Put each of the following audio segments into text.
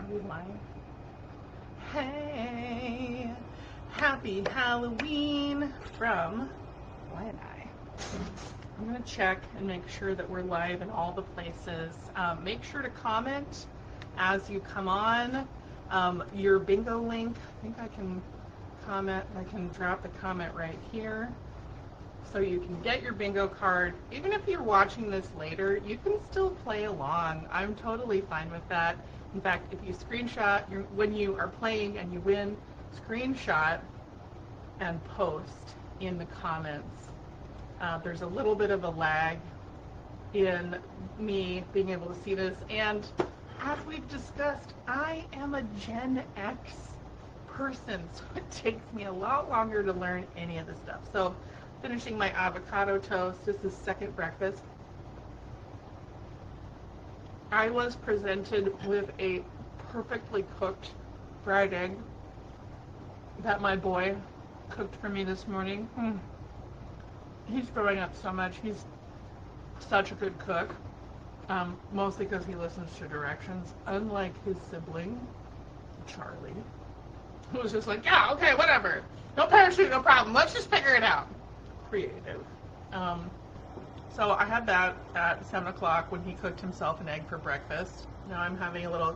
Rewind. Hey, happy Halloween from Why and I. I'm going to check and make sure that we're live in all the places. Make sure to comment as you come on. Your bingo link, I think I can comment, I can drop the comment right here. So you can get your bingo card. Even if you're watching this later, you can still play along. I'm totally fine with that. In fact, if you screenshot when you are playing and you win, screenshot and post in the comments. There's a little bit of a lag in me being able to see this. And as we've discussed, I am a Gen X person, so it takes me a lot longer to learn any of this stuff. So finishing my avocado toast. This is second breakfast. I was presented with a perfectly cooked fried egg that my boy cooked for me this morning. He's growing up so much. He's such a good cook, mostly because he listens to directions, unlike his sibling, Charlie, who was just like, yeah, okay, whatever. No parachute, no problem. Let's just figure it out. Creative. So I had that at 7 o'clock when he cooked himself an egg for breakfast. Now I'm having a little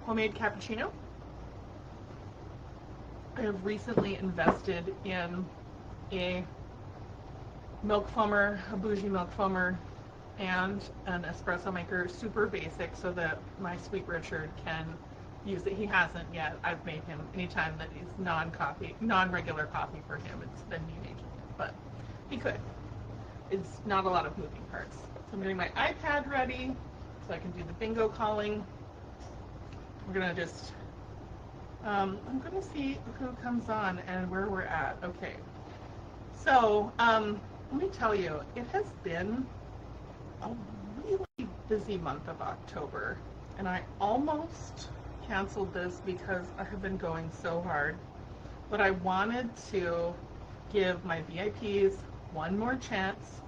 homemade cappuccino. I have recently invested in a milk foamer, a bougie milk foamer, and an espresso maker, super basic, so that my sweet Richard can use it. He hasn't yet. I've made him anytime that he's non-regular coffee for him. It's been new age, but he could. It's not a lot of moving parts. So I'm getting my iPad ready so I can do the bingo calling. We're gonna just, I'm gonna see who comes on and where we're at. Okay. So, let me tell you, it has been a really busy month of October, and I almost canceled this because I have been going so hard, but I wanted to give my VIPs one more chance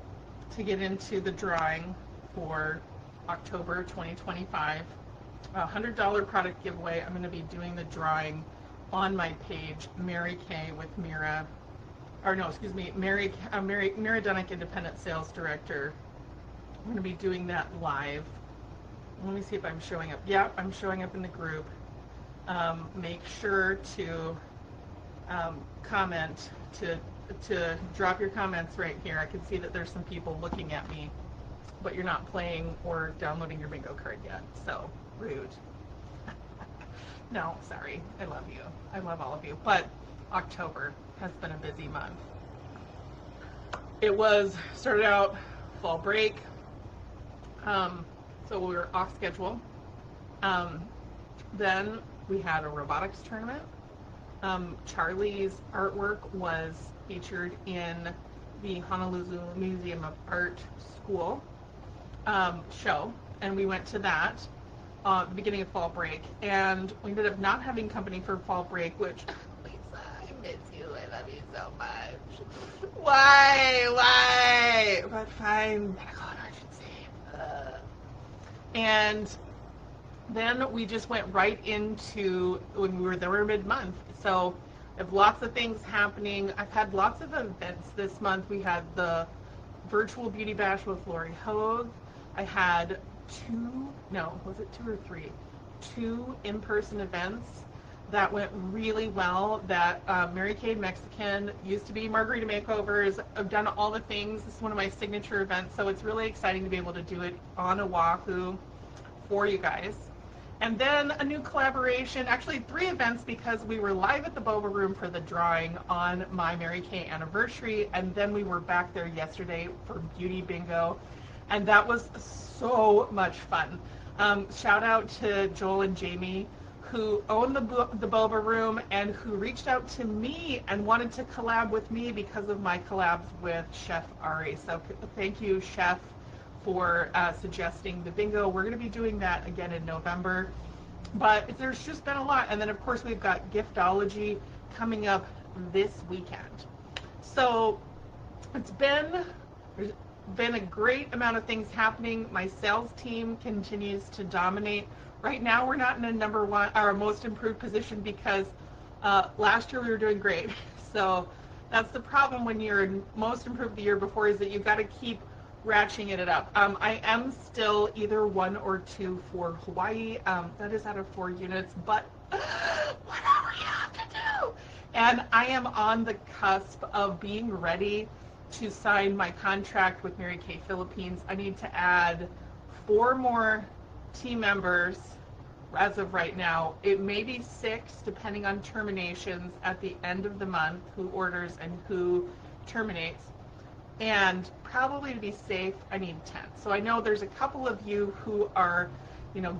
to get into the drawing for October 2025. A $100 product giveaway. I'm going to be doing the drawing on my page, Mary Kay with Mira. Or no, excuse me, Mary Dunnick, Independent Sales Director. I'm going to be doing that live. Let me see if I'm showing up. Yeah, I'm showing up in the group. Make sure to comment, to drop your comments right here. I can see that there's some people looking at me, but you're not playing or downloading your bingo card yet, so rude. No, sorry. I love you. I love all of you. But October has been a busy month. It started out fall break, so we were off schedule. Then we had a robotics tournament. Charlie's artwork was featured in the Honolulu Museum of Art School show, and we went to that at the beginning of fall break, and we ended up not having company for fall break, which, Lisa, I miss you, I love you so much. Why? But fine, I should say. And then we just went right into, when we were there, we were mid-month, so I have lots of things happening. I've had lots of events this month. We had the virtual beauty bash with Lori Hogue. I had two or three in-person events that went really well. That Mary Kay Mexican used to be Margarita Makeovers. I've done all the things. This is one of my signature events, so it's really exciting to be able to do it on Oahu for you guys. And then a new collaboration, actually 3 events, because we were live at the Boba Room for the drawing on my Mary Kay anniversary, and then we were back there yesterday for Beauty Bingo, and that was so much fun. Shout out to Joel and Jamie, who own the Boba Room and who reached out to me and wanted to collab with me because of my collabs with Chef Ari. So thank you, Chef, for suggesting the bingo. We're going to be doing that again in November, but there's just been a lot. And then of course we've got Giftology coming up this weekend. So it's been a great amount of things happening. My sales team continues to dominate. Right now, we're not in a number one, our most improved position because last year we were doing great. So that's the problem when you're most improved the year before, is that you've got to keep ratcheting it up. I am still either 1 or 2 for Hawaii. That is out of 4 units, but whatever you have to do. And I am on the cusp of being ready to sign my contract with Mary Kay Philippines. I need to add 4 more team members as of right now. It may be 6 depending on terminations at the end of the month, who orders and who terminates. And probably to be safe, I need 10. So I know there's a couple of you who are,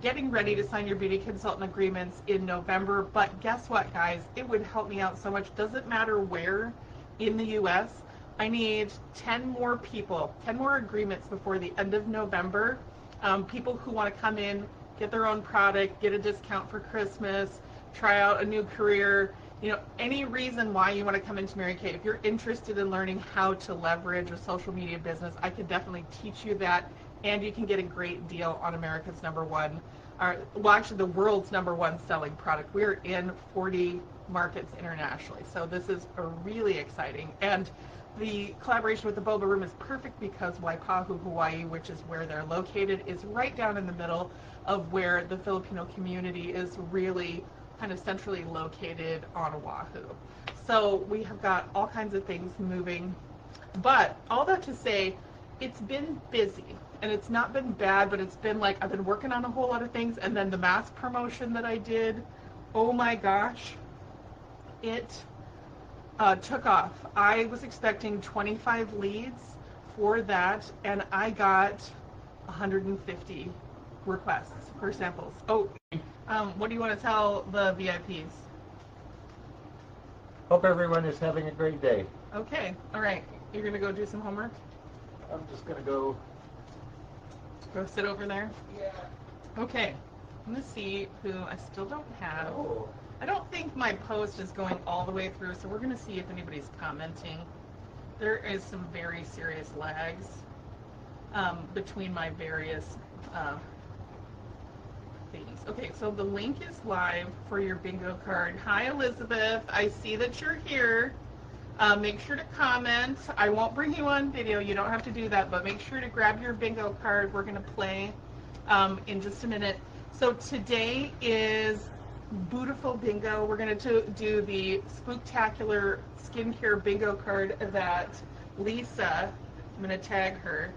getting ready to sign your beauty consultant agreements in November. But guess what, guys? It would help me out so much. Doesn't matter where in the U.S. I need 10 more people, 10 more agreements before the end of November. People who want to come in, get their own product, get a discount for Christmas, try out a new career, any reason why you want to come into Mary Kay. If you're interested in learning how to leverage a social media business, I can definitely teach you that, and you can get a great deal on America's number one, actually the world's number one selling product. We're in 40 markets internationally, so this is really exciting. And the collaboration with the Boba Room is perfect because Waipahu, Hawaii, which is where they're located, is right down in the middle of where the Filipino community is really kind of centrally located on Oahu. So we have got all kinds of things moving. But all that to say, it's been busy. And it's not been bad, but it's been like I've been working on a whole lot of things. And then the mask promotion that I did, oh my gosh, it took off. I was expecting 25 leads for that, and I got 150 requests for samples. Oh, what do you want to tell the VIPs? Hope everyone is having a great day. Okay, all right. You're going to go do some homework? I'm just going to go sit over there? Yeah. Okay, I'm going to see who I still don't have. Oh. I don't think my post is going all the way through, so we're going to see if anybody's commenting. There is some very serious lags between my various things. Okay, so the link is live for your bingo card. Hi, Elizabeth. I see that you're here. Make sure to comment. I won't bring you on video. You don't have to do that, but make sure to grab your bingo card. We're going to play in just a minute. So today is Beautiful Bingo. We're going to do the Spooktacular skincare bingo card that Lisa, I'm going to tag her,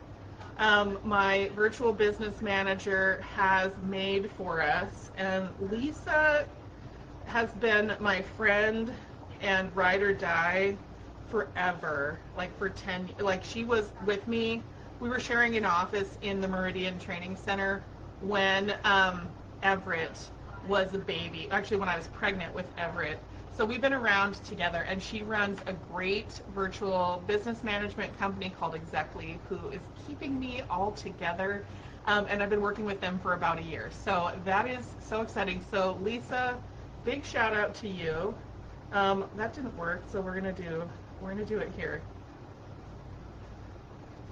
my virtual business manager, has made for us. And Lisa has been my friend and ride or die forever, like for 10, like she was with me. We were sharing an office in the Meridian Training Center when Everett was a baby, actually when I was pregnant with Everett. So we've been around together, and she runs a great virtual business management company called Exactly, who is keeping me all together, and I've been working with them for about a year. So that is so exciting. So Lisa, big shout out to you. That didn't work, so we're gonna do it here.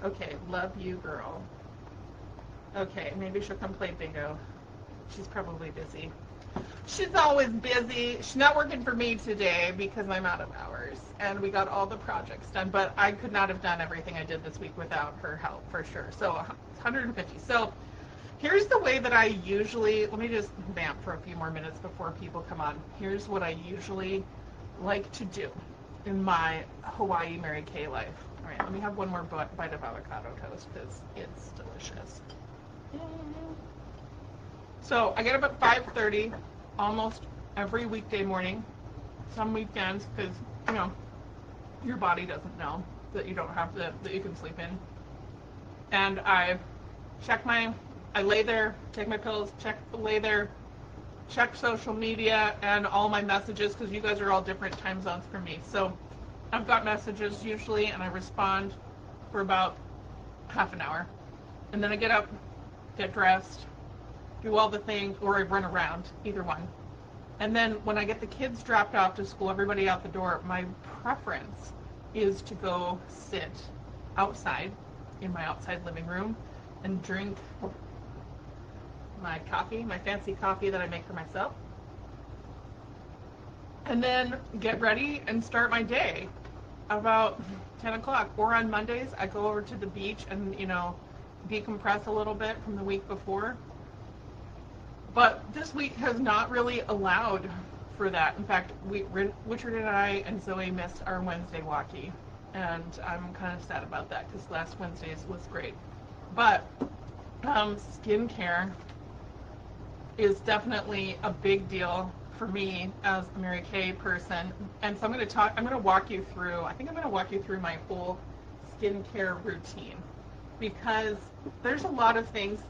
Okay, love you, girl. Okay, maybe she'll come play bingo. She's probably busy. She's always busy. She's not working for me today because I'm out of hours, and we got all the projects done, but I could not have done everything I did this week without her help, for sure. So 150. So here's the way that I usually, let me just vamp for a few more minutes before people come on. Here's what I usually like to do in my Hawaii Mary Kay life. All right, let me have one more bite of avocado toast because it's delicious. So I get up at 5:30 almost every weekday morning, some weekends, because your body doesn't know that you don't have that you can sleep in. And I lay there, take my pills, lay there, check social media and all my messages, because you guys are all different time zones from me. So I've got messages usually, and I respond for about half an hour. And then I get up, get dressed, do all the things, or I run around, either one. And then when I get the kids dropped off to school, everybody out the door, my preference is to go sit outside in my outside living room and drink my coffee, my fancy coffee that I make for myself. And then get ready and start my day about 10 o'clock. Or on Mondays, I go over to the beach and, decompress a little bit from the week before. But this week has not really allowed for that. In fact, Richard and I and Zoe missed our Wednesday walkie. And I'm kind of sad about that because last Wednesday's was great. But skincare is definitely a big deal for me as a Mary Kay person. And so I'm going to walk you through my whole skincare routine, because there's a lot of things.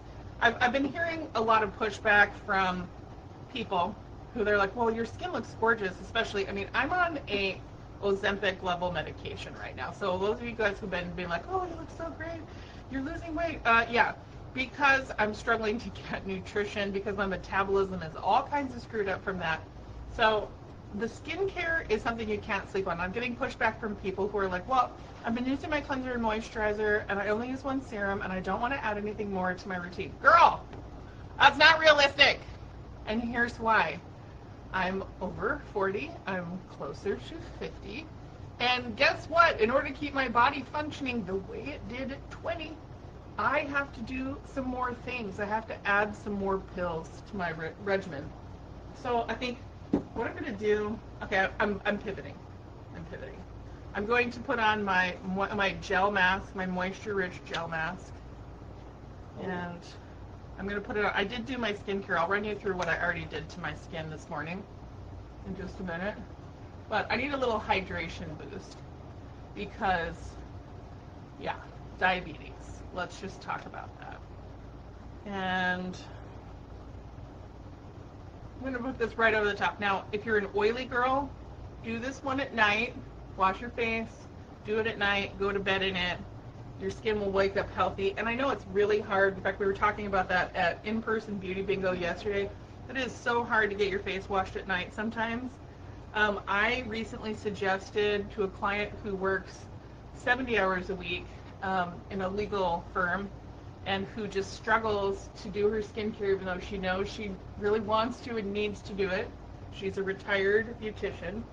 I've been hearing a lot of pushback from people who they're like, well, your skin looks gorgeous, especially, I'm on a Ozempic level medication right now. So those of you guys who've been being like, oh, you look so great, you're losing weight. Yeah, because I'm struggling to get nutrition, because my metabolism is all kinds of screwed up from that. So the skincare is something you can't sleep on. I'm getting pushback from people who are like, well, I've been using my cleanser and moisturizer, and I only use one serum, and I don't want to add anything more to my routine. Girl, that's not realistic. And here's why. I'm over 40. I'm closer to 50. And guess what? In order to keep my body functioning the way it did at 20, I have to do some more things. I have to add some more pills to my regimen. So I think what I'm going to do, okay, I'm pivoting. I'm going to put on my gel mask, my moisture-rich gel mask. And I'm going to put it on. I did do my skincare. I'll run you through what I already did to my skin this morning in just a minute. But I need a little hydration boost because, yeah, diabetes. Let's just talk about that. And I'm going to put this right over the top. Now, if you're an oily girl, do this one at night. Wash your face. Do it at night. Go to bed in it. Your skin will wake up healthy. And I know it's really hard. In fact, we were talking about that at in-person beauty bingo yesterday. It is so hard to get your face washed at night sometimes. I recently suggested to a client who works 70 hours a week in a legal firm and who just struggles to do her skincare even though she knows she really wants to and needs to do it. She's a retired beautician.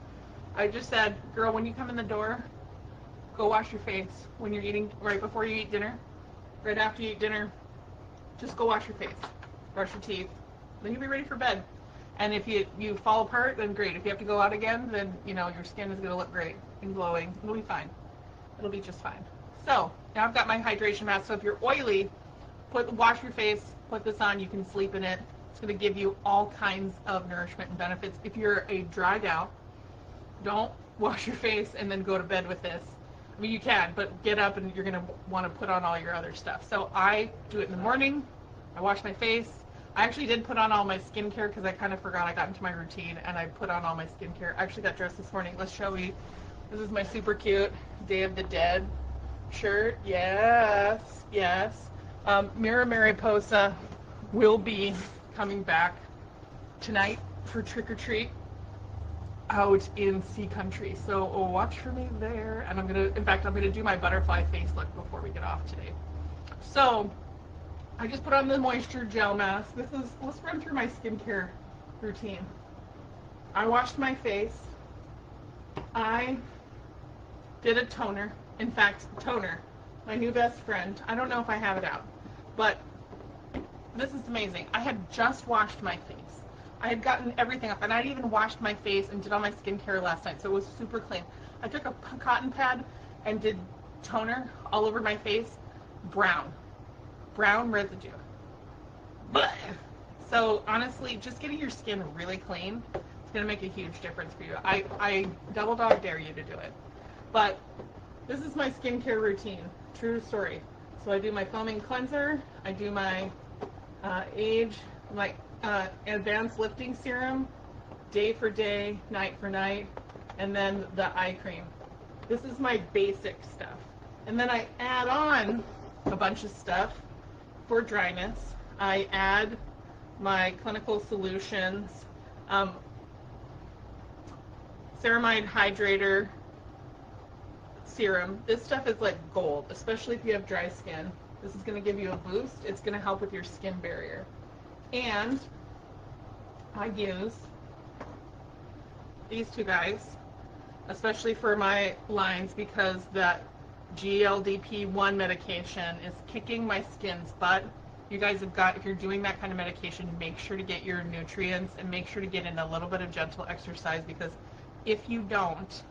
I just said, girl, when you come in the door, go wash your face when you're eating, right before you eat dinner, right after you eat dinner, just go wash your face, brush your teeth, then you'll be ready for bed. And if you fall apart, then great. If you have to go out again, then your skin is going to look great and glowing. It'll be fine. It'll be just fine. So now I've got my hydration mask. So if you're oily, wash your face, put this on. You can sleep in it. It's going to give you all kinds of nourishment and benefits. If you're a dry gal, don't wash your face and then go to bed with this. You can, but get up and you're going to want to put on all your other stuff. So I do it in the morning. I wash my face. I actually did put on all my skincare because I kind of forgot. I got into my routine and I put on all my skincare. I actually got dressed this morning. Let's show you. This is my super cute Day of the Dead shirt. Yes. Mira Mariposa will be coming back tonight for Trick or Treat out in Sea Country. So watch for me there. And I'm gonna do my butterfly face look before we get off today. So I just put on the moisture gel mask. Let's run through my skincare routine. I washed my face. I did a toner. In fact, toner, my new best friend. I don't know if I have it out, but this is amazing. I had just washed my face. I had gotten everything off, and I'd even washed my face and did all my skincare last night, so it was super clean. I took a cotton pad and did toner all over my face. Brown residue. Blech. So honestly, just getting your skin really clean is going to make a huge difference for you. I double dog dare you to do it. But this is my skincare routine. True story. So I do my foaming cleanser. I do my advanced lifting serum, day for day, night for night, and then the eye cream. This is my basic stuff. And then I add on a bunch of stuff for dryness. I add my Clinical Solutions ceramide hydrator serum. This stuff is like gold, especially if you have dry skin. This is going to give you a boost. It's going to help with your skin barrier. And I use these two guys, especially for my lines, because that GLDP-1 medication is kicking my skin's butt. You guys have got, if you're doing that kind of medication, make sure to get your nutrients and make sure to get in a little bit of gentle exercise, because if you don't,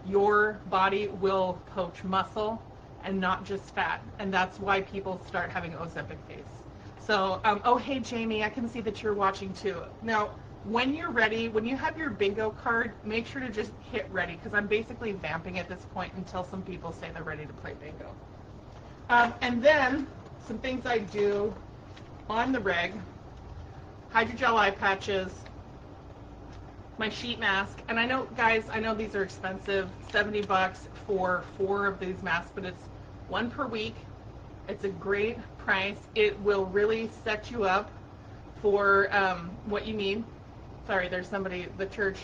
your body will poach muscle and not just fat. And that's why people start having Ozempic face. So, oh, hey, Jamie, I can see that you're watching too. Now, when you're ready, when you have your bingo card, make sure to just hit ready, because I'm basically vamping at this point until some people say they're ready to play bingo. And then some things I do on the reg: hydrogel eye patches, my sheet mask, and I know, guys, I know these are expensive, $70 for 4 of these masks, but it's 1 per week. It's a great price. It will really set you up for what you need. Sorry, there's somebody, the church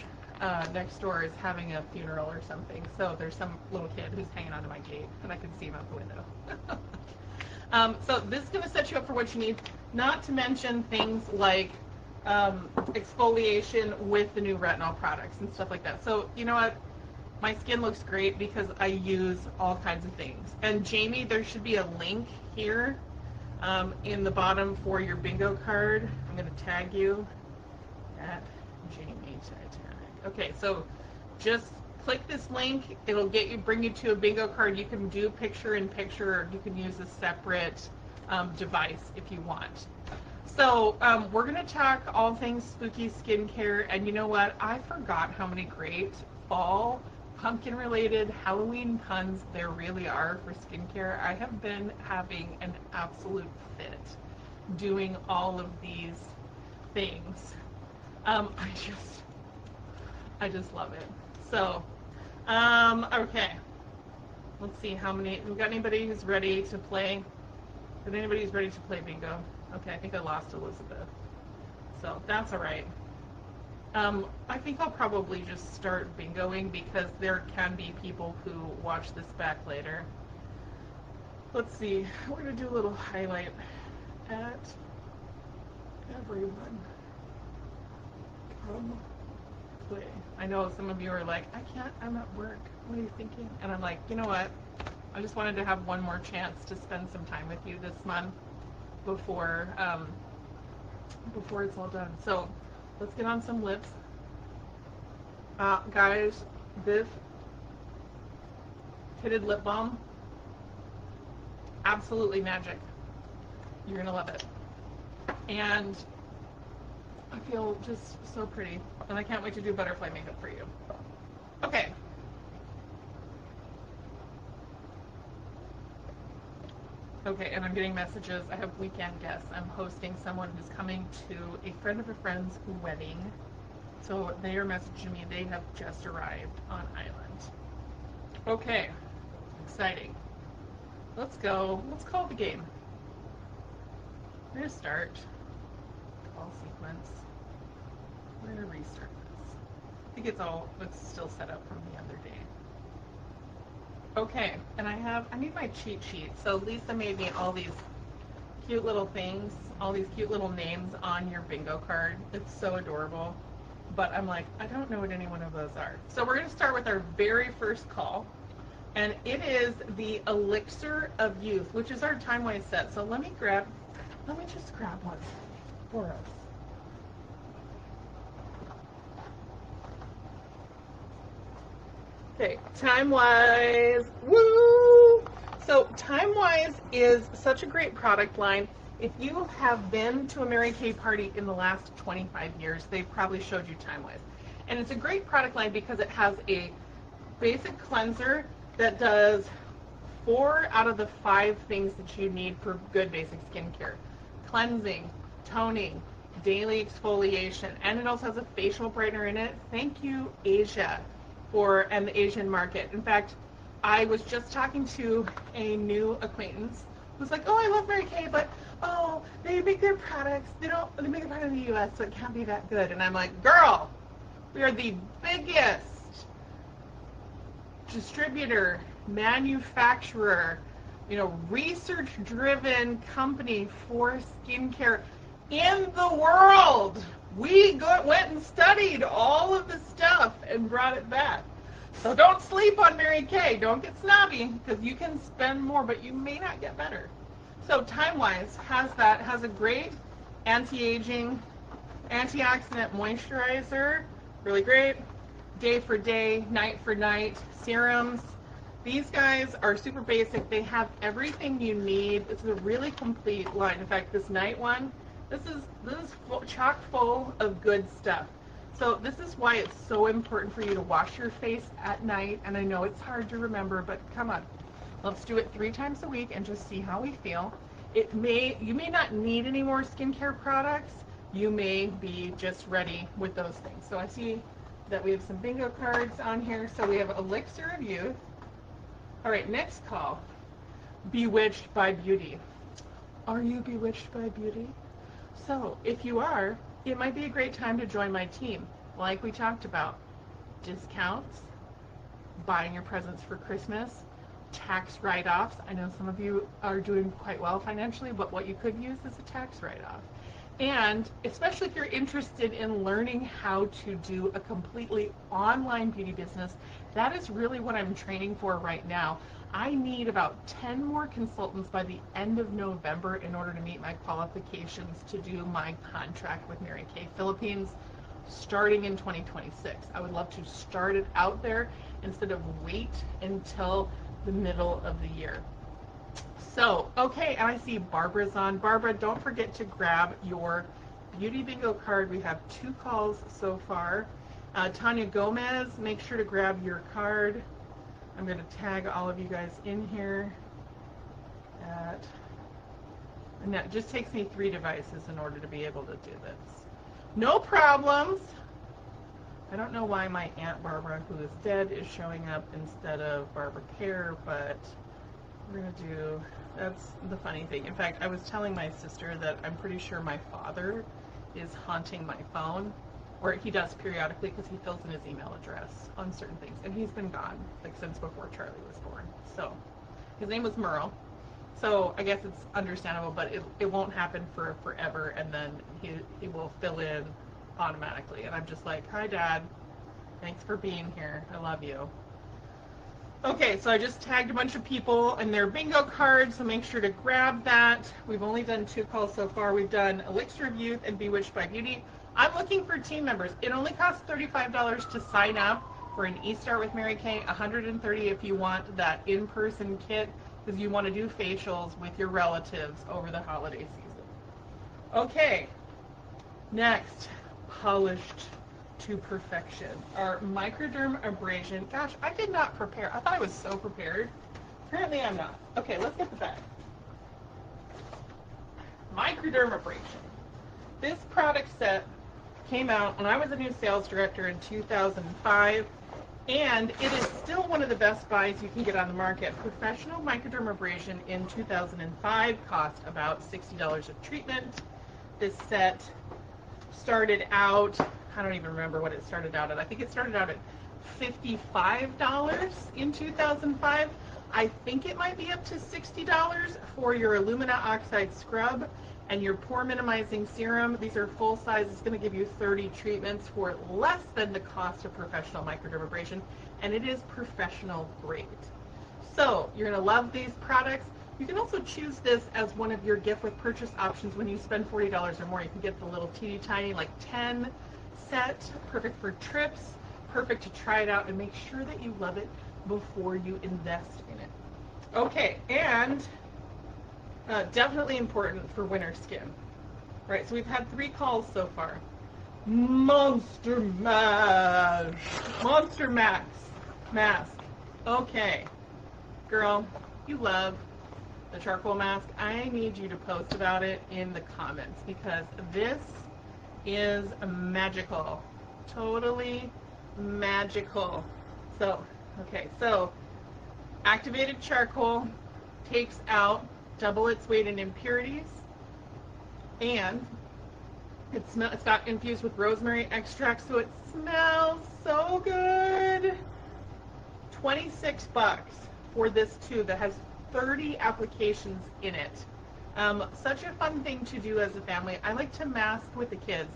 next door is having a funeral or something, so there's some little kid who's hanging onto my gate, and I can see him out the window. So this is going to set you up for what you need, not to mention things like exfoliation with the new retinol products and stuff like that. So you know what? My skin looks great because I use all kinds of things. And Jamie, there should be a link here in the bottom for your bingo card. I'm going to tag you at Jamie Titanic. Okay, so just click this link. It'll get you, bring you to a bingo card. You can do picture-in-picture, or you can use a separate device if you want. So we're going to talk all things spooky skincare, and you know what? I forgot how many great fall pumpkin-related Halloween puns there really are for skincare. I have been having an absolute fit doing all of these things. I just love it. So, okay. Let's see how many. We got anybody who's ready to play? Is anybody who's ready to play bingo? Okay, I think I lost Elizabeth. So that's all right. I think I'll probably just start bingoing because there can be people who watch this back later. Let's see. We're going to do a little highlight at everyone. Come play. I know some of you are like, I can't, I'm at work. What are you thinking? And I'm like, you know what? I just wanted to have one more chance to spend some time with you this month before it's all done. So let's get on some lips. Guys, this pitted lip balm, absolutely magic. You're gonna love it. And I feel just so pretty. And I can't wait to do butterfly makeup for you. Okay. Okay, and I'm getting messages. I have weekend guests. I'm hosting someone who's coming to a friend of a friend's wedding. So they are messaging me. They have just arrived on island. Okay, exciting. Let's go. Let's call the game. We're going to start. Call sequence. We're going to restart this. I think it's still set up from the other day. Okay, and I need my cheat sheet. So Lisa made me all these cute little things, all these cute little names on your bingo card. It's so adorable. But I'm like, I don't know what any one of those are. So we're going to start with our very first call. And it is the Elixir of Youth, which is our time-wise set. So let me just grab one for us. Okay, time-wise, woo! So time-wise is such a great product line. If you have been to a Mary Kay party in the last 25 years, they've probably showed you time-wise. And it's a great product line because it has a basic cleanser that does 4 out of the 5 things that you need for good basic skincare. Cleansing, toning, daily exfoliation, and it also has a facial brightener in it. Thank you, Asia, and the Asian market. In fact, I was just talking to a new acquaintance who's like, oh, I love Mary Kay, but they make their products, they make a product in the US, so it can't be that good. And I'm like, girl, we are the biggest distributor, manufacturer, research-driven company for skincare in the world. We went and studied all of the stuff and brought it back. So don't sleep on Mary Kay. Don't get snobby, because you can spend more, but you may not get better. So time-wise, has a great anti-aging, antioxidant moisturizer, really great. Day for day, night for night, serums. These guys are super basic. They have everything you need. This is a really complete line. In fact, this night one, this is chock full of good stuff. So this is why it's so important for you to wash your face at night. And I know it's hard to remember, but come on. Let's do it 3 times a week and just see how we feel. You may not need any more skincare products. You may be just ready with those things. So I see that we have some bingo cards on here. So we have Elixir of Youth. All right, next call. Bewitched by Beauty. Are you bewitched by beauty? So if you are, it might be a great time to join my team. Like we talked about, discounts, buying your presents for Christmas, tax write-offs. I know some of you are doing quite well financially, but what you could use is a tax write-off. And especially if you're interested in learning how to do a completely online beauty business, that is really what I'm training for right now. I need about 10 more consultants by the end of November in order to meet my qualifications to do my contract with Mary Kay Philippines starting in 2026. I would love to start it out there instead of wait until the middle of the year. So, okay, and I see Barbara's on. Barbara, don't forget to grab your Beauty Bingo card. We have 2 calls so far. Tanya Gomez, make sure to grab your card. I'm going to tag all of you guys in here. And that just takes me 3 devices in order to be able to do this. No problems. I don't know why my Aunt Barbara, who is dead, is showing up instead of Barbara Care, but we're going to do, that's the funny thing. In fact, I was telling my sister that I'm pretty sure my father is haunting my phone, or he does periodically because he fills in his email address on certain things, and he's been gone like since before Charlie was born. So his name was Merle. So I guess it's understandable, but it won't happen for forever, and then he will fill in automatically. And I'm just like, hi, Dad. Thanks for being here. I love you. Okay, so I just tagged a bunch of people and their bingo cards, so make sure to grab that. We've only done 2 calls so far. We've done Elixir of Youth and Bewitched by Beauty. I'm looking for team members. It only costs $35 to sign up for an eStart with Mary Kay, $130 if you want that in-person kit, because you want to do facials with your relatives over the holiday season. Okay, next, polished to perfection. Our microderm abrasion. Gosh, I did not prepare. I thought I was so prepared. Apparently I'm not. Okay, let's get the bag. Microderm abrasion. This product set came out when I was a new sales director in 2005, and it is still one of the best buys you can get on the market. Professional microderm abrasion in 2005 cost about $60 a treatment. This set started out, I don't even remember what it started out at. I think it started out at $55 in 2005. I think it might be up to $60 for your alumina oxide scrub and your pore minimizing serum. These are full size. It's going to give you 30 treatments for less than the cost of professional microdermabrasion, and it is professional grade. So you're going to love these products. You can also choose this as one of your gift with purchase options when you spend $40 or more. You can get the little teeny tiny like 10 set, perfect for trips, perfect to try it out and make sure that you love it before you invest in it. Okay, and definitely important for winter skin. Right, so we've had 3 calls so far. Monster Mash. Monster Max. Mask. Okay. Girl, you love the charcoal mask. I need you to post about it in the comments because this is magical. Totally magical. So, okay, so activated charcoal takes out double its weight in impurities, and it's got infused with rosemary extract, so it smells so good. $26 for this tube that has 30 applications in it. Such a fun thing to do as a family. I like to mask with the kids.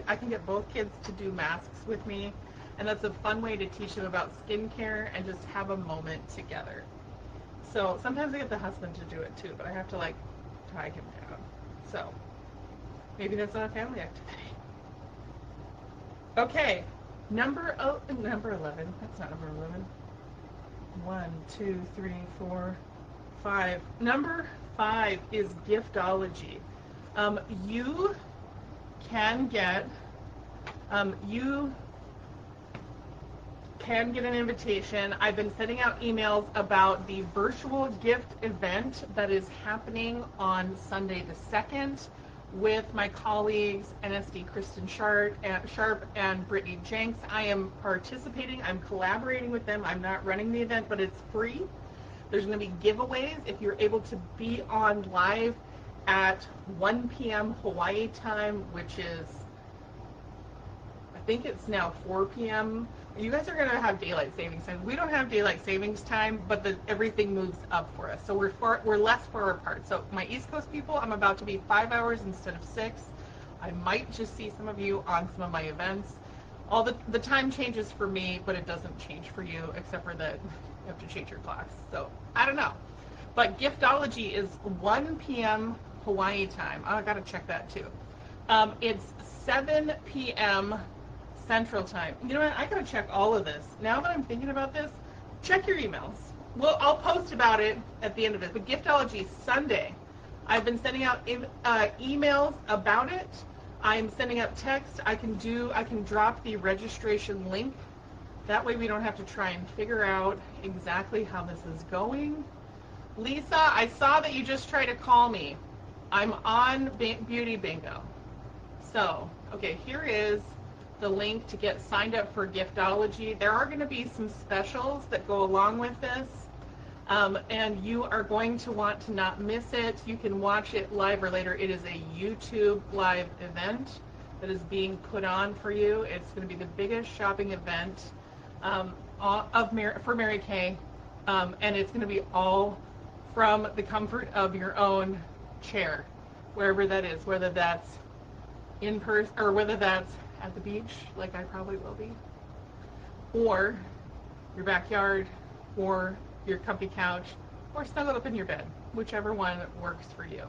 I can get both kids to do masks with me, and that's a fun way to teach them about skincare and just have a moment together. So sometimes I get the husband to do it too, but I have to like tie him down. So maybe that's not a family activity. Okay, number 11. That's not number 11. 1, 2, 3, 4, 5. Number 5 is giftology. You can get you can get an invitation. I've been sending out emails about the virtual gift event that is happening on Sunday the 2nd with my colleagues NSD Kristen Sharp and Brittany Jenks. I am participating. I'm collaborating with them. I'm not running the event, but it's free. There's going to be giveaways if you're able to be on live at 1 p.m. Hawaii time, which is, I think it's now 4 p.m. You guys are going to have daylight savings time. We don't have daylight savings time, but everything moves up for us. So we're less far apart. So my East Coast people, I'm about to be 5 hours instead of 6. I might just see some of you on some of my events. All the time changes for me, but it doesn't change for you, except for that you have to change your clocks. So I don't know. But giftology is 1 p.m. Hawaii time. Oh, I got to check that too. It's 7 p.m. Central Time. You know what? I gotta check all of this. Now that I'm thinking about this, check your emails. Well, I'll post about it at the end of it. But Giftology Sunday. I've been sending out emails about it. I'm sending out text. I can drop the registration link. That way we don't have to try and figure out exactly how this is going. Lisa, I saw that you just tried to call me. I'm on Beauty Bingo. So, okay, here is the link to get signed up for Giftology. There are going to be some specials that go along with this, and you are going to want to not miss it. You can watch it live or later. It is a YouTube live event that is being put on for you. It's going to be the biggest shopping event for Mary Kay, and it's going to be all from the comfort of your own chair, wherever that is, whether that's in person or whether that's at the beach, like I probably will be, or your backyard, or your comfy couch, or snuggled up in your bed, whichever one works for you.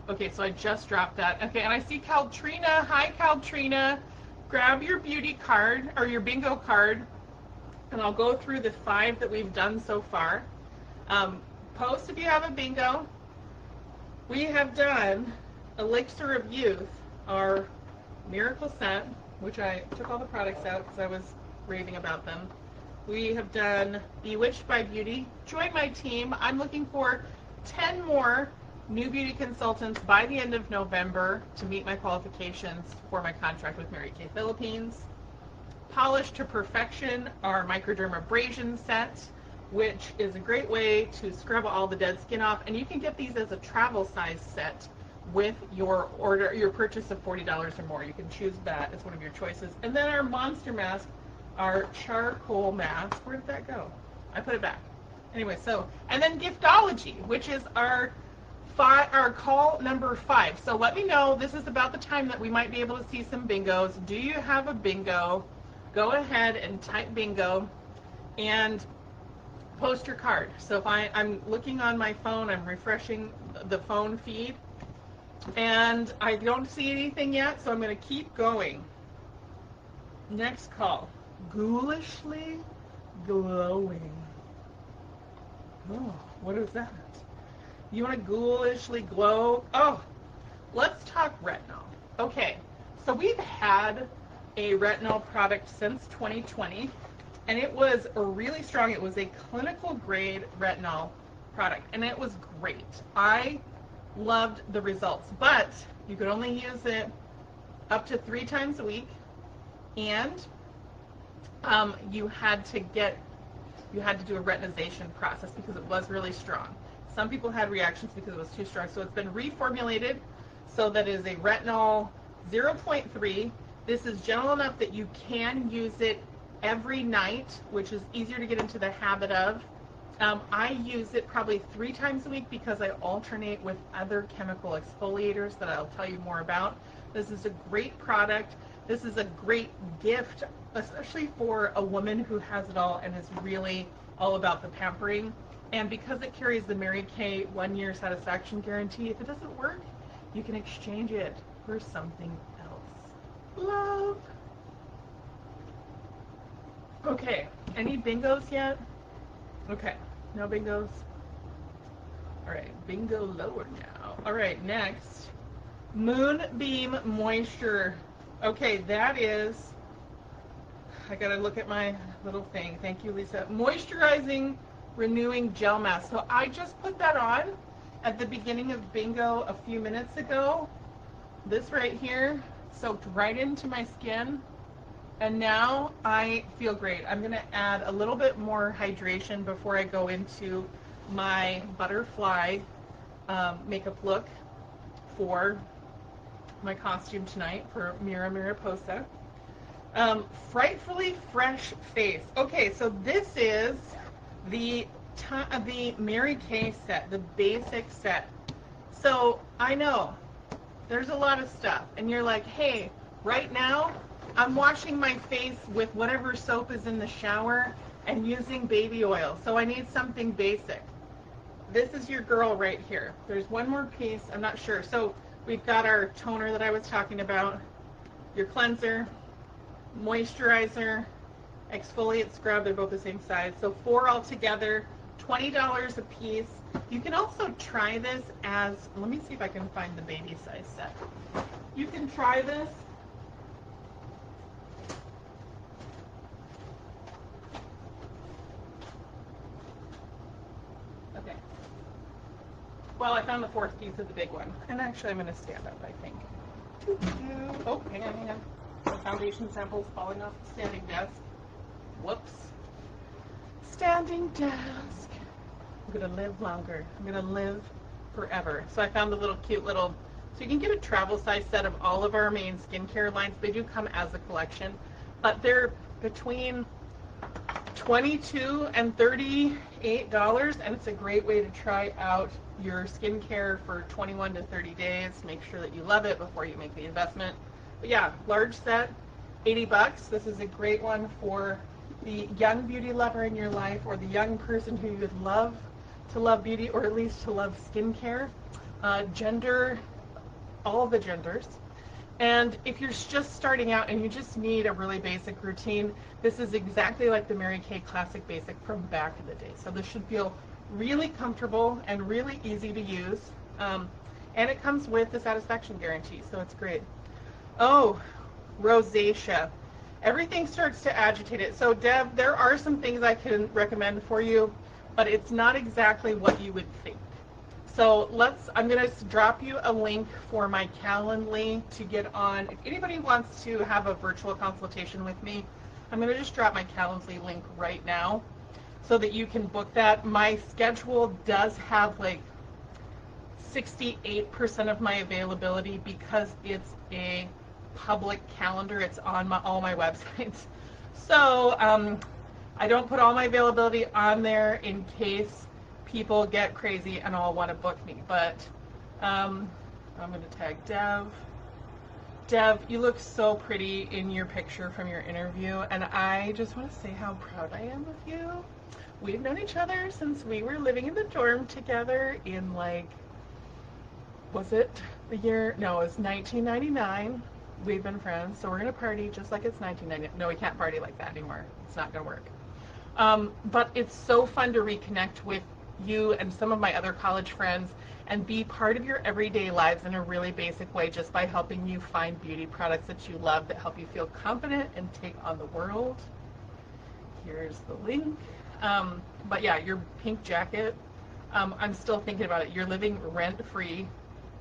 Okay, so I just dropped that. Okay, and I see Caltrina. Hi, Caltrina. Grab your beauty card, or your bingo card, and I'll go through the 5 that we've done so far. Post if you have a bingo. We have done Elixir of Youth, our miracle set, which I took all the products out because I was raving about them. We have done Bewitched by Beauty. Join my team. I'm looking for 10 more new beauty consultants by the end of November to meet my qualifications for my contract with Mary Kay Philippines. Polished to Perfection, our microdermabrasion set, which is a great way to scrub all the dead skin off, and you can get these as a travel size set with your purchase of $40 or more. You can choose that as one of your choices. And then our monster mask, our charcoal mask. Where did that go? I put it back. Anyway, so, and then Giftology, which is our call number 5. So let me know, this is about the time that we might be able to see some bingos. Do you have a bingo? Go ahead and type bingo and post your card. So if I'm looking on my phone, I'm refreshing the phone feed, and I don't see anything yet, so I'm going to keep going. Next call. Ghoulishly glowing. Oh, what is that? You want to ghoulishly glow? Oh, let's talk retinol. Okay, so we've had a retinol product since 2020, and it was really strong. It was a clinical grade retinol product, and it was great. I loved the results, but you could only use it up to 3 times a week, and you had to do a retinization process because it was really strong. Some people had reactions because it was too strong, so it's been reformulated so that it is a retinol 0.3. This is gentle enough that you can use it every night, which is easier to get into the habit of. I use it probably 3 times a week because I alternate with other chemical exfoliators that I'll tell you more about. This is a great product. This is a great gift, especially for a woman who has it all and is really all about the pampering. And because it carries the Mary Kay 1-year satisfaction guarantee, if it doesn't work, you can exchange it for something else. Love. Okay, any bingos yet? Okay, no bingos? All right, bingo lower now. All right, next, Moonbeam Moisture. Okay, that is, I gotta look at my little thing. Thank you, Lisa. Moisturizing Renewing Gel Mask. So I just put that on at the beginning of bingo a few minutes ago. This right here soaked right into my skin. And now I feel great. I'm going to add a little bit more hydration before I go into my butterfly makeup look for my costume tonight for Mira Mariposa. Frightfully Fresh Face. Okay, so this is the Mary Kay set, the basic set. So I know there's a lot of stuff, and you're like, hey, right now I'm washing my face with whatever soap is in the shower and using baby oil, so I need something basic. This is your girl right here. There's one more piece, I'm not sure. So we've got our toner that I was talking about, your cleanser, moisturizer, exfoliate scrub, they're both the same size. So 4 altogether, $20 a piece. You can also try this as, let me see if I can find the baby size set. You can try this okay. Well, I found the 4th piece of the big one. And actually I'm going to stand up, I think. Oh, hang on. The foundation sample's falling off the standing desk. Whoops. Standing desk. I'm going to live longer. I'm going to live forever. So I found a little cute little, so you can get a travel size set of all of our main skincare lines. They do come as a collection, but they're between $22 and $38, and it's a great way to try out your skincare for 21 to 30 days. Make sure that you love it before you make the investment. But yeah, large set, $80. This is a great one for the young beauty lover in your life, or the young person who would love to love beauty, or at least to love skincare. Gender, all the genders. And if you're just starting out and you just need a really basic routine, this is exactly like the Mary Kay Classic Basic from back in the day. So this should feel really comfortable and really easy to use. And it comes with the satisfaction guarantee, so it's great. Oh, rosacea. Everything starts to agitate it. So Deb, there are some things I can recommend for you, but it's not exactly what you would think. So I'm going to drop you a link for my Calendly to get on. If anybody wants to have a virtual consultation with me, I'm going to just drop my Calendly link right now so that you can book that. My schedule does have like 68% of my availability because it's a public calendar. It's on all my websites. So I don't put all my availability on there in case people get crazy and all want to book me. But I'm going to tag Dev. Dev, you look so pretty in your picture from your interview, and I just want to say how proud I am of you. We've known each other since we were living in the dorm together in was it the year? No, it was 1999. We've been friends, so we're going to party just like it's 1999. No, we can't party like that anymore. It's not going to work. But it's so fun to reconnect with you and some of my other college friends and be part of your everyday lives in a really basic way, just by helping you find beauty products that you love that help you feel confident and take on the world. Here's the link. But yeah, your pink jacket, I'm still thinking about it. You're living rent-free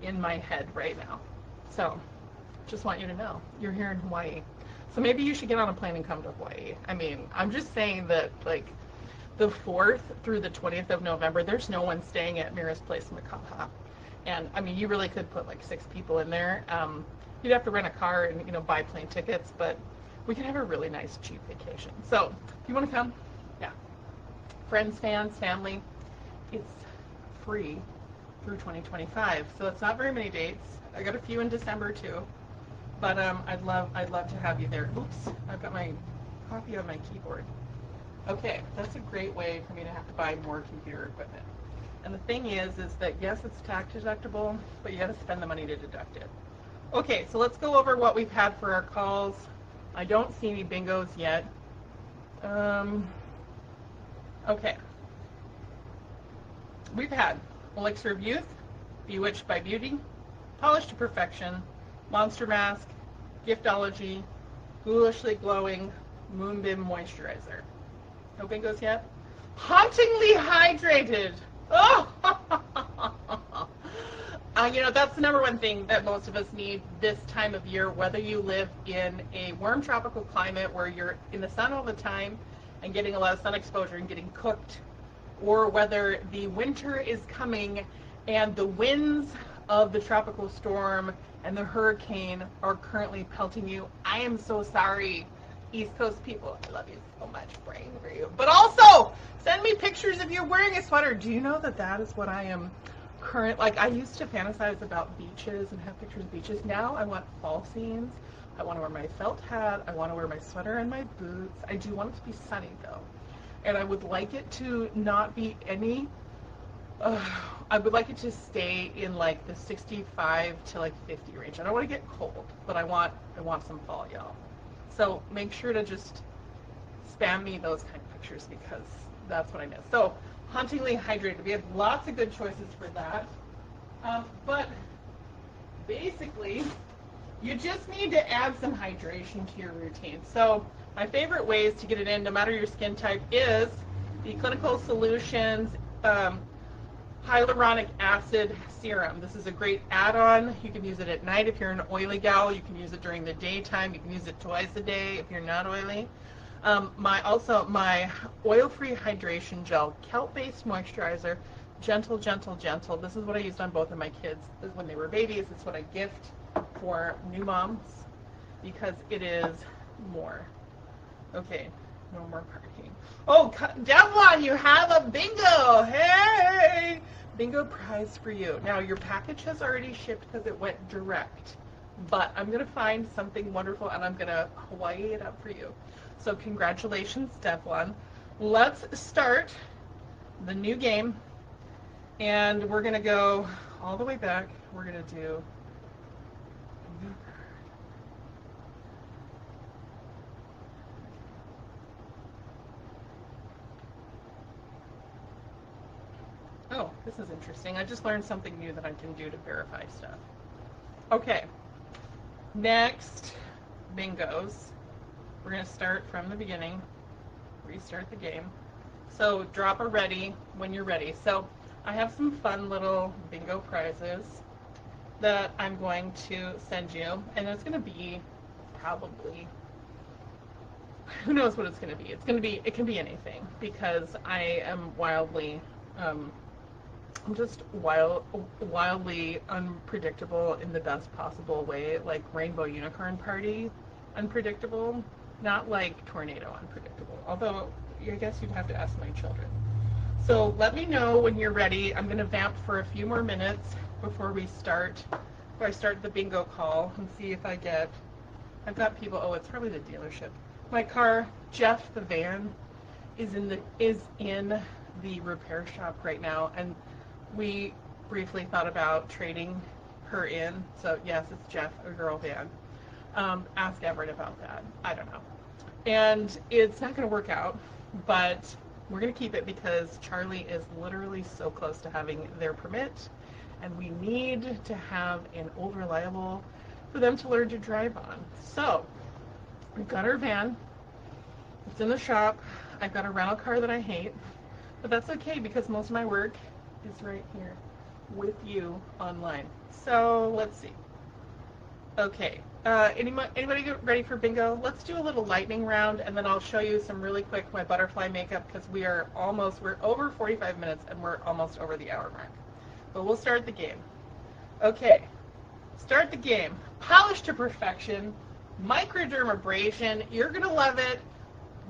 in my head right now. So just want you to know you're here in Hawaii. So maybe you should get on a plane and come to Hawaii. I mean, I'm just saying that the 4th through the 20th of November, there's no one staying at Mira's Place in Makaha. And I mean, you really could put 6 people in there. You'd have to rent a car and, buy plane tickets, but we can have a really nice, cheap vacation. So if you want to come, yeah. friends, fans, family. It's free through 2025, so it's not very many dates. I got a few in December too, but I'd love to have you there. Oops, I've got my coffee on my keyboard. Okay, that's a great way for me to have to buy more computer equipment. And the thing is that yes, it's tax deductible, but you got to spend the money to deduct it. Okay, so let's go over what we've had for our calls. I don't see any bingos yet. Okay. We've had Elixir of Youth, Bewitched by Beauty, Polished to Perfection, Monster Mask, Giftology, Ghoulishly Glowing, Moonbeam Moisturizer. No bingos yet? Hauntingly Hydrated! Oh! That's the number one thing that most of us need this time of year, whether you live in a warm tropical climate where you're in the sun all the time and getting a lot of sun exposure and getting cooked, or whether the winter is coming and the winds of the tropical storm and the hurricane are currently pelting you. I am so sorry, East Coast people. I love you so much, praying for you. But also, send me pictures of you wearing a sweater. Do you know that is what I am I used to fantasize about beaches and have pictures of beaches. Now I want fall scenes. I want to wear my felt hat. I want to wear my sweater and my boots. I do want it to be sunny, though. And I would like it to not be any, I would like it to stay in like the 65 to like 50 range. I don't want to get cold, but I want some fall, y'all. So make sure to just spam me those kind of pictures because that's what I miss. So Hauntingly Hydrated. We have lots of good choices for that. But basically, you just need to add some hydration to your routine. So my favorite ways to get it in, no matter your skin type, is the Clinical Solutions Hyaluronic Acid Serum. This is a great add-on. You can use it at night if you're an oily gal. You can use it during the daytime. You can use it twice a day if you're not oily. My oil-free hydration gel, kelp-based moisturizer, gentle, gentle, gentle. This is what I used on both of my kids when they were babies. It's what I gift for new moms because it is more. Okay, no more parking. Oh, Devlon, you have a bingo. Hey, bingo prize for you. Now your package has already shipped because it went direct, but I'm gonna find something wonderful and I'm gonna Hawaii it up for you. So congratulations, Devlon. Let's start the new game, and we're gonna go all the way back. We're gonna do oh, this is interesting. I just learned something new that I can do to verify stuff. Okay, next bingos. We're going to start from the beginning, restart the game. So drop a ready when you're ready. So I have some fun little bingo prizes that I'm going to send you, and it's going to be probably, who knows what it's going to be. It can be anything because I am I'm just wildly unpredictable in the best possible way, like Rainbow Unicorn Party unpredictable. Not like tornado unpredictable, although I guess you'd have to ask my children. So let me know when you're ready. I'm going to vamp for a few more minutes before I start the bingo call and see if I've got people. Oh, it's probably the dealership. My car, Jeff the van, is in the repair shop right now, and we briefly thought about trading her in. So yes, it's Jeff, a girl van. Ask Everett about that. I don't know. And it's not going to work out, but we're going to keep it because Charlie is literally so close to having their permit, and we need to have an old reliable for them to learn to drive on. So we've got our van. It's in the shop. I've got a rental car that I hate, but that's okay because most of my work is right here with you online. So let's see. Okay, anybody ready for bingo? Let's do a little lightning round, and then I'll show you some really quick my butterfly makeup because we're over 45 minutes and we're almost over the hour mark. But we'll start the game. Okay, start the game. Polished to Perfection, microdermabrasion. You're gonna love it.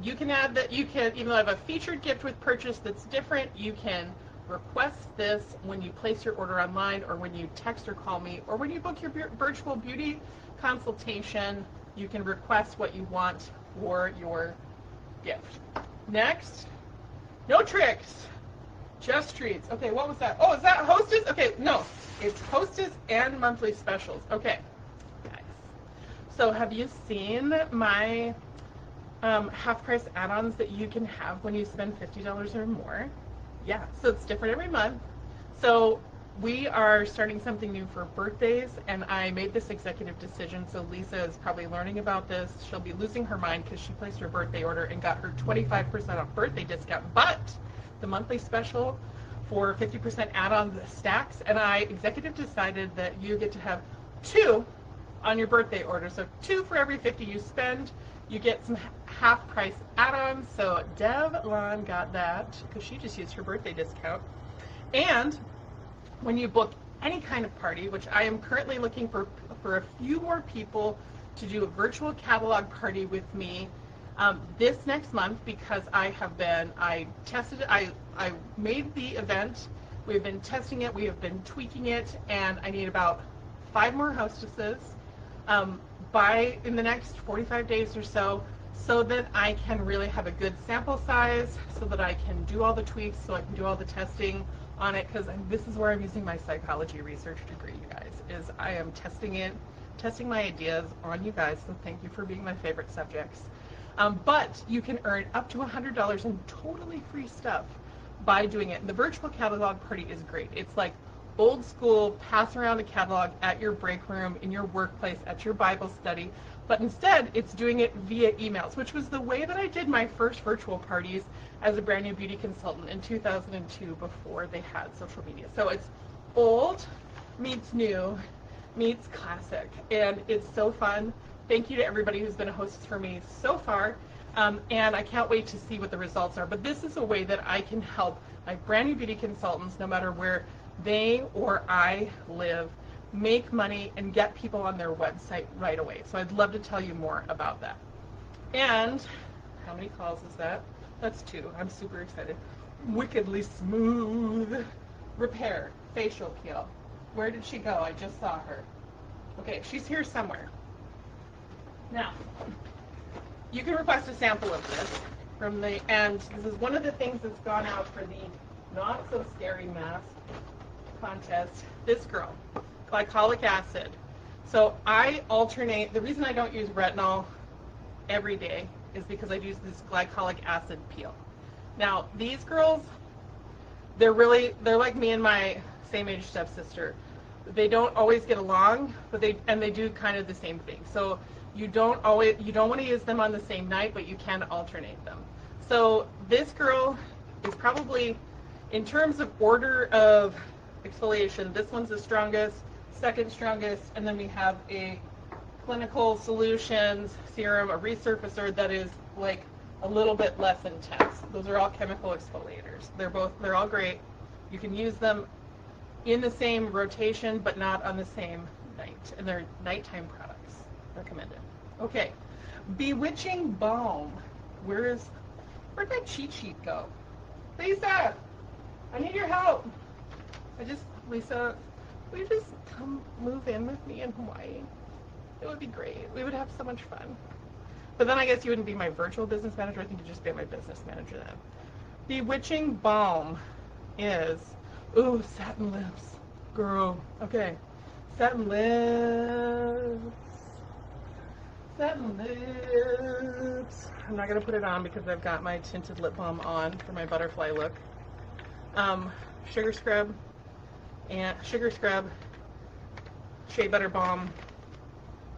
You can add that, you can, even though I have a featured gift with purchase that's different, you can request this when you place your order online, or when you text or call me, or when you book your virtual beauty consultation. You can request what you want for your gift. Next, no tricks, just treats. Okay, what was that? Oh, is that Hostess? Okay, no, it's Hostess and monthly specials. Okay, guys. So have you seen my half-price add-ons that you can have when you spend $50 or more? Yeah, so it's different every month. So we are starting something new for birthdays, and I made this executive decision, so Lisa is probably learning about this. She'll be losing her mind because she placed her birthday order and got her 25% off birthday discount, but the monthly special for 50% add-on stacks, and I executive decided that you get to have 2 on your birthday order. So 2 for every 50 you spend. You get some half-price add-ons. So Devlon got that because she just used her birthday discount. And when you book any kind of party, which I am currently looking for a few more people to do a virtual catalog party with me this next month, because I made the event, we've been testing it, we have been tweaking it, and I need about 5 more hostesses in the next 45 days or so that I can really have a good sample size, so that I can do all the tweaks, so I can do all the testing on it, because this is where I'm using my psychology research degree, you guys, is I am testing my ideas on you guys, so thank you for being my favorite subjects. But you can earn up to $100 in totally free stuff by doing it. And the virtual catalog party is great. It's like old school, pass around a catalog at your break room, in your workplace, at your Bible study, but instead it's doing it via emails, which was the way that I did my first virtual parties as a brand new beauty consultant in 2002, before they had social media. So it's old meets new meets classic, and it's so fun. Thank you to everybody who's been a host for me so far, and I can't wait to see what the results are. But this is a way that I can help my brand new beauty consultants, no matter where they or I live, make money and get people on their website right away. So I'd love to tell you more about that. And how many calls is that? That's 2. I'm super excited. Wickedly Smooth Repair Facial Peel. Where did she go? I just saw her. Okay, she's here somewhere. Now, you can request a sample of this and this is one of the things that's gone out for the Not So Scary Mask contest. This girl, glycolic acid. So I alternate. The reason I don't use retinol every day is because I use this glycolic acid peel. Now, these girls, they're like me and my same age stepsister. They don't always get along, but they do kind of the same thing. So you don't want to use them on the same night, but you can alternate them. So this girl is probably, in terms of order of exfoliation, this one's the strongest, second strongest, and then we have a Clinical Solutions serum, a resurfacer that is like a little bit less intense. Those are all chemical exfoliators. They're all great. You can use them in the same rotation, but not on the same night. And they're nighttime products. Recommended. Okay. Bewitching Balm. Where'd my cheat sheet go? Lisa, I need your help. Lisa, will you just come move in with me in Hawaii? It would be great. We would have so much fun. But then I guess you wouldn't be my virtual business manager. I think you'd just be my business manager then. Bewitching Balm is, ooh, satin lips. Girl. Okay. Satin lips. Satin lips. I'm not going to put it on because I've got my tinted lip balm on for my butterfly look. Sugar scrub, shea butter balm,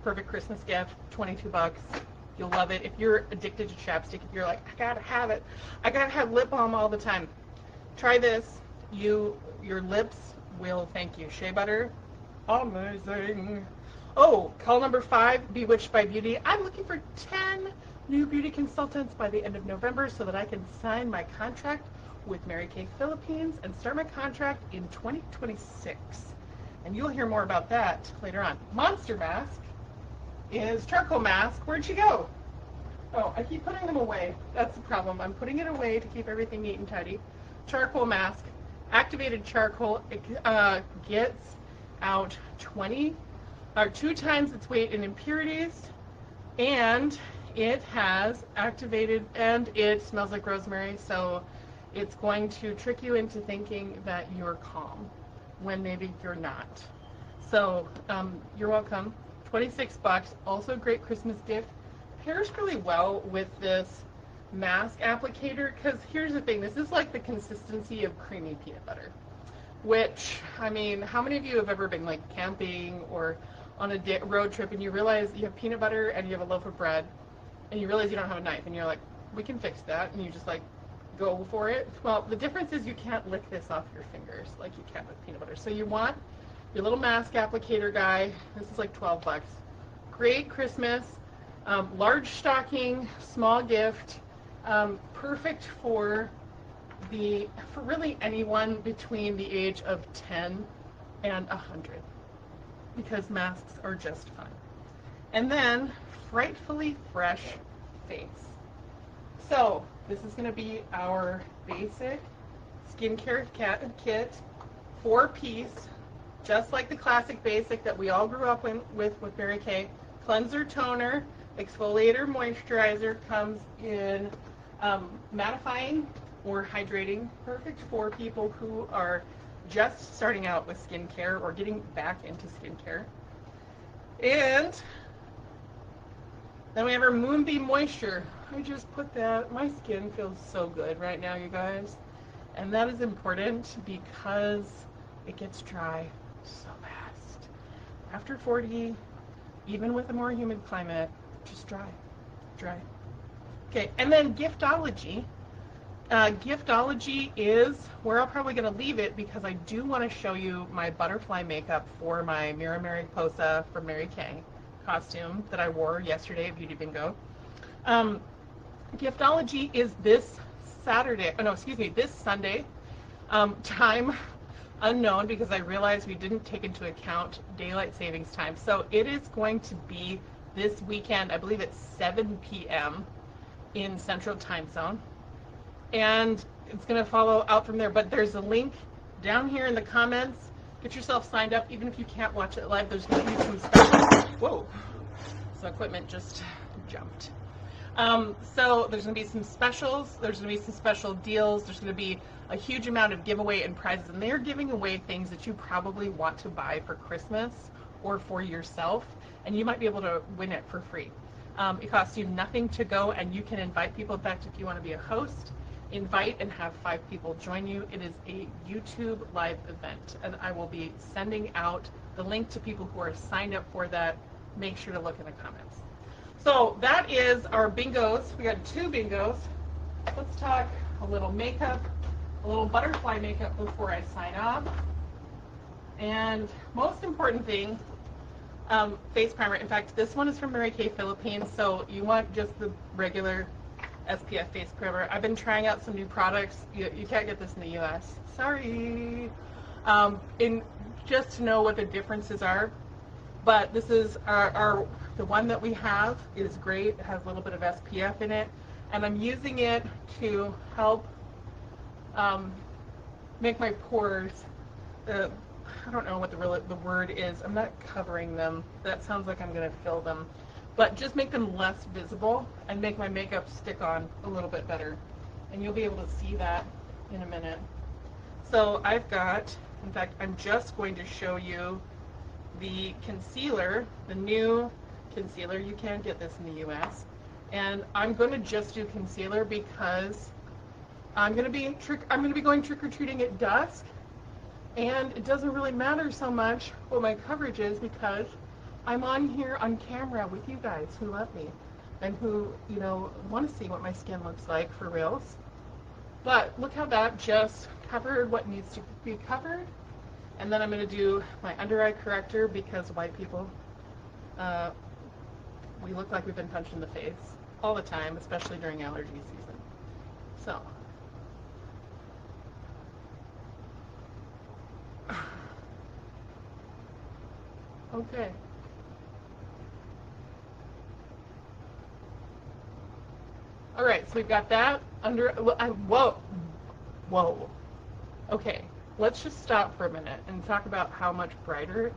perfect Christmas gift, $22. You'll love it. If you're addicted to chapstick, if you're like, I gotta have it, I gotta have lip balm all the time, try this. Your lips will thank you. Shea butter, amazing. Oh, call number 5, Bewitched by Beauty. I'm looking for 10 new beauty consultants by the end of November so that I can sign my contract with Mary Kay Philippines and start my contract in 2026. And you'll hear more about that later on. Monster Mask is charcoal mask. Where'd she go? Oh, I keep putting them away. That's the problem. I'm putting it away to keep everything neat and tidy. Charcoal mask. Activated charcoal gets out 2 times its weight in impurities, and it has activated, and it smells like rosemary, so it's going to trick you into thinking that you're calm when maybe you're not. So you're welcome. 26 bucks. Also a great Christmas gift. Pairs really well with this mask applicator, because here's the thing, this is like the consistency of creamy peanut butter, which, I mean, how many of you have ever been like camping or on a road trip and you realize you have peanut butter and you have a loaf of bread and you realize you don't have a knife and you're like, we can fix that, and you just like go for it? Well, the difference is you can't lick this off your fingers like you can with peanut butter. So you want your little mask applicator guy. This is like 12 bucks. Great Christmas. Large stocking, small gift, perfect for really anyone between the age of 10 and 100, because masks are just fun. And then Frightfully Fresh Face. So this is going to be our basic skincare kit, 4-piece, just like the classic basic that we all grew up with Mary Kay. Cleanser, toner, exfoliator, moisturizer, comes in mattifying or hydrating, perfect for people who are just starting out with skincare or getting back into skincare. And then we have our Moonbeam Moisture. I just put that. My skin feels so good right now, you guys. And that is important because it gets dry so fast. After 40, even with a more humid climate, just dry. Okay, and then Giftology. Giftology is where I'm probably going to leave it, because I do want to show you my butterfly makeup for my Mira Mariposa from Mary Kay costume that I wore yesterday at Beauty Bingo. Giftology is this Sunday. Time unknown, because I realized we didn't take into account daylight savings time. So it is going to be this weekend. I believe it's 7 p.m. in Central Time Zone. And it's going to follow out from there. But there's a link down here in the comments. Get yourself signed up. Even if you can't watch it live, there's going to be some specials. Whoa. So equipment just jumped. So there's going to be some specials. There's going to be some special deals. There's going to be a huge amount of giveaway and prizes. And they're giving away things that you probably want to buy for Christmas or for yourself. And you might be able to win it for free. It costs you nothing to go, and you can invite people. In fact, if you want to be a host, invite and have 5 people join you. It is a YouTube live event, and I will be sending out the link to people who are signed up for that. Make sure to look in the comments. So that is our bingos. We got 2 bingos. Let's talk a little makeup, a little butterfly makeup before I sign off. And most important thing, face primer. In fact, this one is from Mary Kay Philippines, so you want just the regular SPF face primer. I've been trying out some new products. You can't get this in the U.S. Sorry. Just to know what the differences are. But this is the one that we have is great. It has a little bit of SPF in it, and I'm using it to help make my pores. I don't know what the word is. I'm not covering them. That sounds like I'm going to fill them. But just make them less visible and make my makeup stick on a little bit better. And you'll be able to see that in a minute. So I've got, in fact, I'm just going to show you the concealer, the new concealer. You can't get this in the U.S. And I'm going to just do concealer because I'm going to be going trick-or-treating at dusk. And it doesn't really matter so much what my coverage is, because I'm on here on camera with you guys who love me and who, want to see what my skin looks like for reals. But look how that just covered what needs to be covered. And then I'm going to do my under eye corrector, because white people, we look like we've been punched in the face all the time, especially during allergy season. So. Okay. All right, so we've got that under, whoa, whoa. Okay, let's just stop for a minute and talk about how much brighter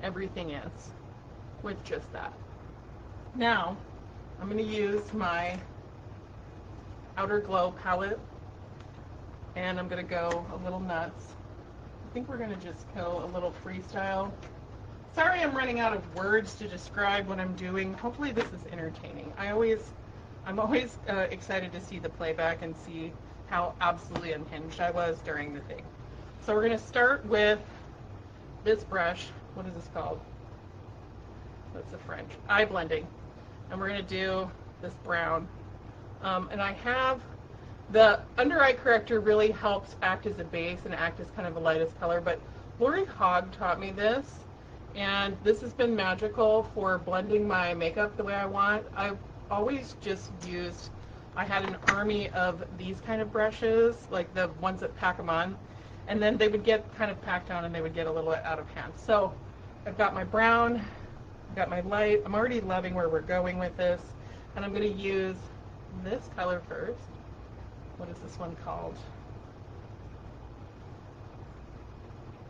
everything is with just that. Now, I'm going to use my Outer Glow palette, and I'm going to go a little nuts. I think we're going to just go a little freestyle. Sorry I'm running out of words to describe what I'm doing. Hopefully this is entertaining. I'm always excited to see the playback and see how absolutely unhinged I was during the thing. So we're going to start with this brush. What is this called? That's the French. Eye blending. And we're going to do this brown. And I have the under eye corrector really helps act as a base and act as kind of the lightest color, but Lori Hogg taught me this, and this has been magical for blending my makeup the way I want. I've always just used, I had an army of these kind of brushes, like the ones that pack them on, and then they would get kind of packed on and they would get a little out of hand. So I've got my brown, I've got my light. I'm already loving where we're going with this, and I'm going to use this color first. What is this one called?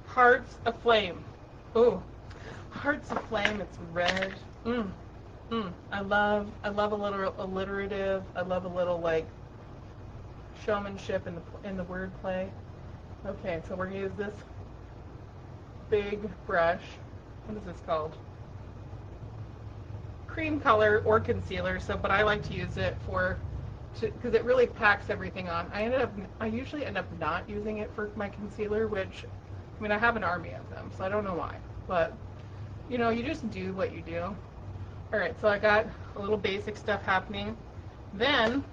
Hearts Aflame. Ooh, Hearts Aflame. It's red. I love a little alliterative. I love a little like showmanship in the wordplay. Okay, so we're gonna use this big brush. What is this called? Cream color or concealer. So, but I like to use it because it really packs everything on. I usually end up not using it for my concealer, which, I mean, I have an army of them, so I don't know why. But, you know, you just do what you do. All right, so I got a little basic stuff happening. Then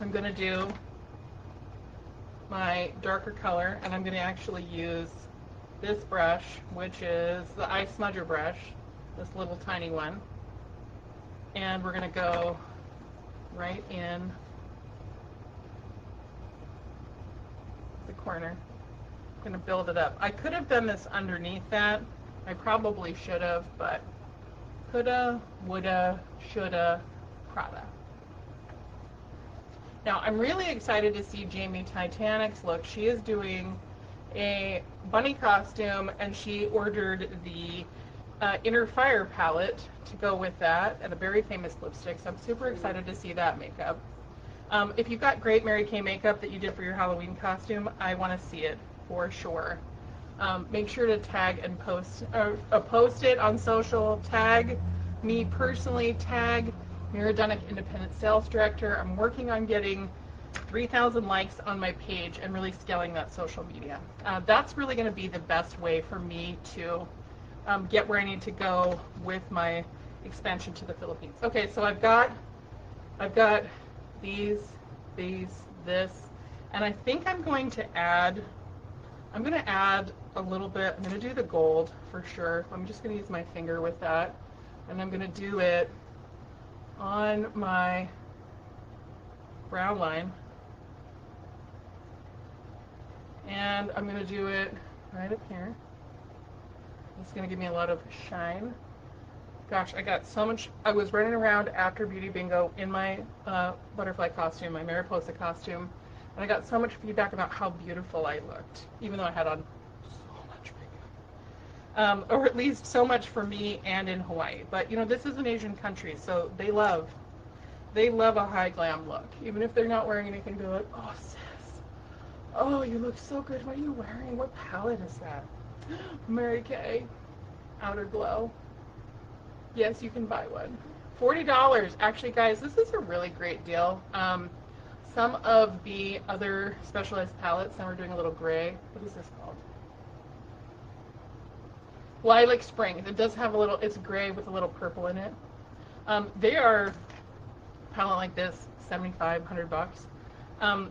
I'm going to do my darker color, and I'm going to actually use this brush, which is the Eye Smudger brush, this little tiny one. And we're going to go right in the corner. I'm going to build it up. I could have done this underneath that. I probably should have, but coulda, woulda, shoulda, Prada. Now, I'm really excited to see Jamie Titanic's look. She is doing a bunny costume, and she ordered the Inner Fire palette to go with that, and a very famous lipstick, so I'm super excited to see that makeup. If you've got great Mary Kay makeup that you did for your Halloween costume, I want to see it for sure. Make sure to tag and post it on social. Tag me personally. Tag Miradonic Independent Sales Director. I'm working on getting 3,000 likes on my page and really scaling that social media. That's really going to be the best way for me to get where I need to go with my expansion to the Philippines. Okay, so I've got these, this, and I think I'm going to add a little bit. I'm going to do the gold for sure. I'm just going to use my finger with that, and I'm going to do it on my brow line, and I'm going to do it right up here. It's going to give me a lot of shine. Gosh, I got so much. I was running around after Beauty Bingo in my butterfly costume, my Mariposa costume, and I got so much feedback about how beautiful I looked, even though I had on so much makeup. Or at least so much for me and in Hawaii. But, you know, this is an Asian country, so they love a high glam look. Even if they're not wearing anything, they're like, oh, sis, oh, you look so good. What are you wearing? What palette is that? Mary Kay, Outer Glow. Yes, you can buy one. $40. Actually, guys, this is a really great deal. Some of the other specialized palettes, now we're doing a little gray. What is this called? Lilac Spring. It does have a little, it's gray with a little purple in it. They are, a palette like this, $75, $100. $8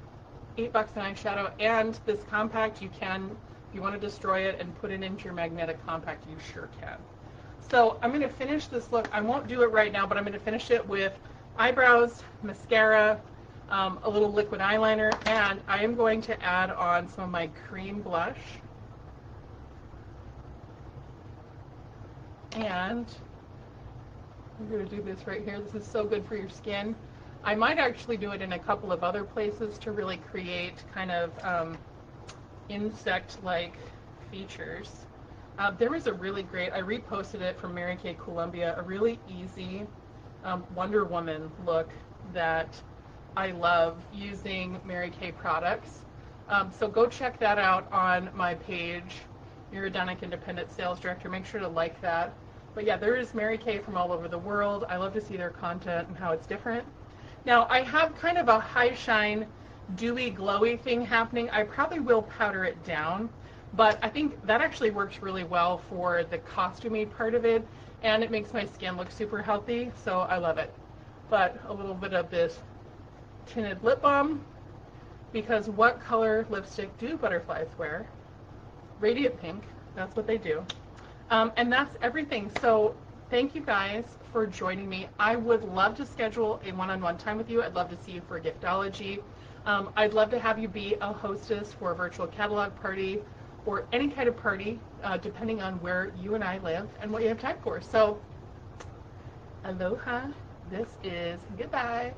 an eyeshadow, and this compact, you can, if you want to destroy it and put it into your magnetic compact, you sure can. So I'm going to finish this look. I won't do it right now, but I'm going to finish it with eyebrows, mascara, a little liquid eyeliner, and I am going to add on some of my cream blush. And I'm going to do this right here. This is so good for your skin. I might actually do it in a couple of other places to really create kind of insect-like features. There was a really great, I reposted it from Mary Kay Columbia, a really easy Wonder Woman look that I love using Mary Kay products. So go check that out on my page, Uridonic Independent Sales Director. Make sure to like that. But yeah, there is Mary Kay from all over the world. I love to see their content and how it's different. Now, I have kind of a high shine, dewy, glowy thing happening. I probably will powder it down, but I think that actually works really well for the costumey part of it, and it makes my skin look super healthy, so I love it. But a little bit of this tinted lip balm, because what color lipstick do butterflies wear? Radiant pink, that's what they do. And that's everything. So thank you guys for joining me. I would love to schedule a one-on-one time with you. I'd love to see you for a giftology. I'd love to have you be a hostess for a virtual catalog party or any kind of party, depending on where you and I live and what you have time for. So aloha. This is goodbye.